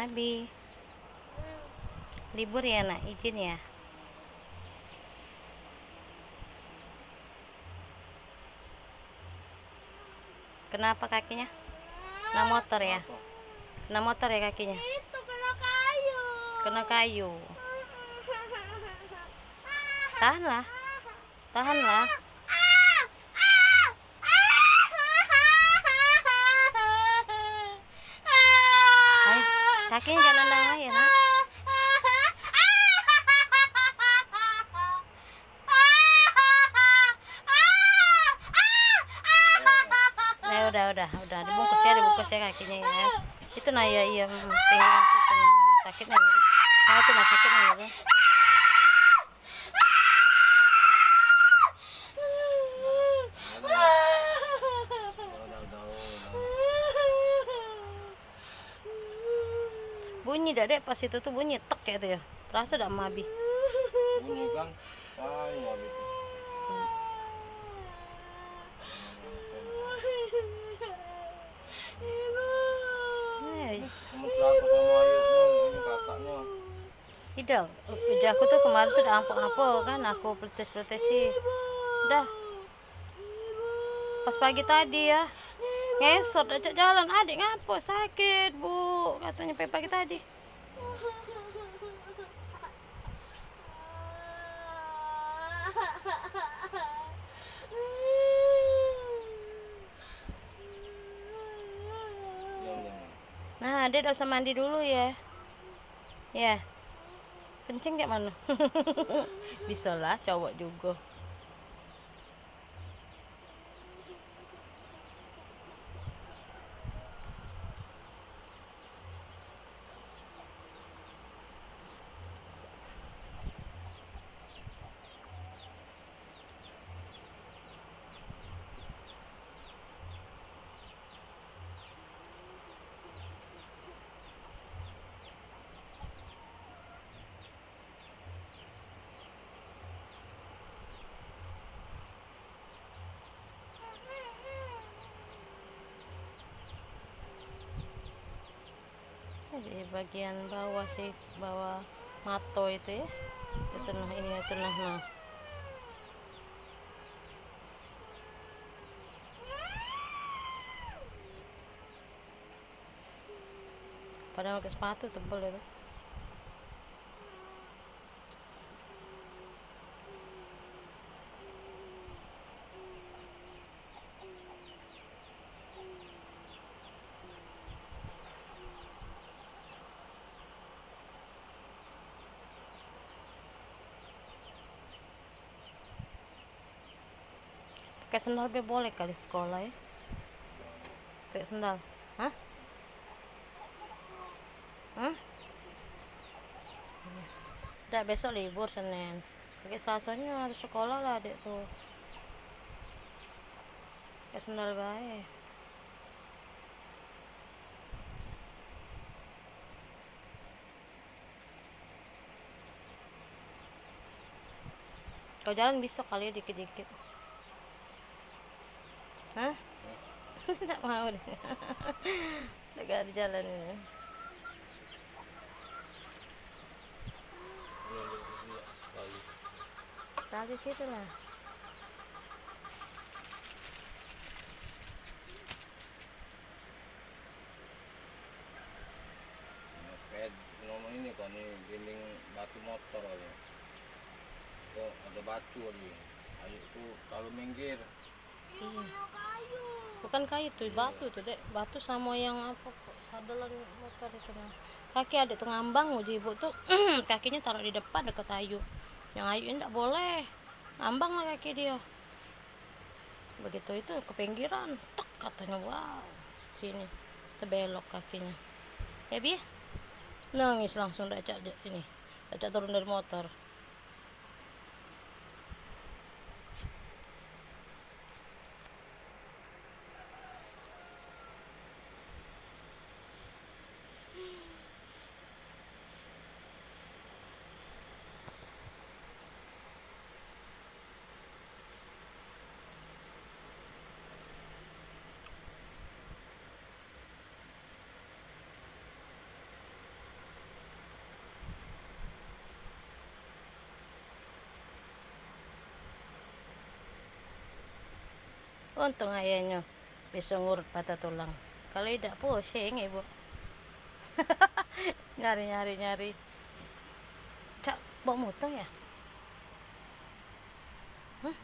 Abi. Libur ya nak, izin ya. Kenapa kakinya? Kena motor ya? Kena motor ya kakinya? Itu kena kayu. Kena kayu. Tahanlah. Tahanlah. Ayo, kakinya jangan nendang aja nak. Udah dibungkus ya kakinya ya. Itu nah ya iya pengen itu nah sakitnya ya. Nah itu nah sakitnya ya. Bunyi dah dek pas itu tuh bunyi tek kayak itu ya. Terasa dak Mabi? Bunyi kan? Mabi. Kamu aku sama ayahnya, ini kakaknya. Tidak, aku tuh kemarin tuh udah ampuk-ampuk kan, aku protes-protesi. Udah. Pas pagi tadi ya, ngesot ajak jalan, adik ngapa sakit bu, katanya pagi tadi. Nah, dia udah usah mandi dulu ya. Ya. Kencing kayak mana? Bisa lah, cowok juga. Di bagian bawah sih, bawah mato itu ya. Itu nah ini itu nah. Padahal pakai sepatu tebal itu. Pakai sendal be boleh kali sekolah ya. Pakai sendal. Hah? Udah besok libur Senin. Pakai Selasanya harus sekolah lah adek tuh. Pakai sendal baik. Kau jalan bisa kali ya dikit-dikit. Hah? Tidak mau deh. Tidak ada jalan ini. Tadi situ lah. Ngomong ini kan nih dinding batu motor aja. Kok ada batu lagi. Ayo tuh kalau minggir. Iya. Bukan kayu tuh, batu tuh dek. Batu sama yang apa kok sadelan motor itu nah. Kaki ada tuh ngambang uji ibu tuh. Kakinya taruh di depan dekat ayu. Yang ayu ini tidak boleh. Ngambang lah kaki dia. Begitu itu ke pinggiran, tek katanya wow. Sini terbelok kakinya. Ya bi? Nangis langsung dacak ini. Dacak turun dari motor. Untung ayahnya bisa ngurut patah tulang. Kalau tidak pusing ibu. Nyari. Cak, bawa motor ya? Hah?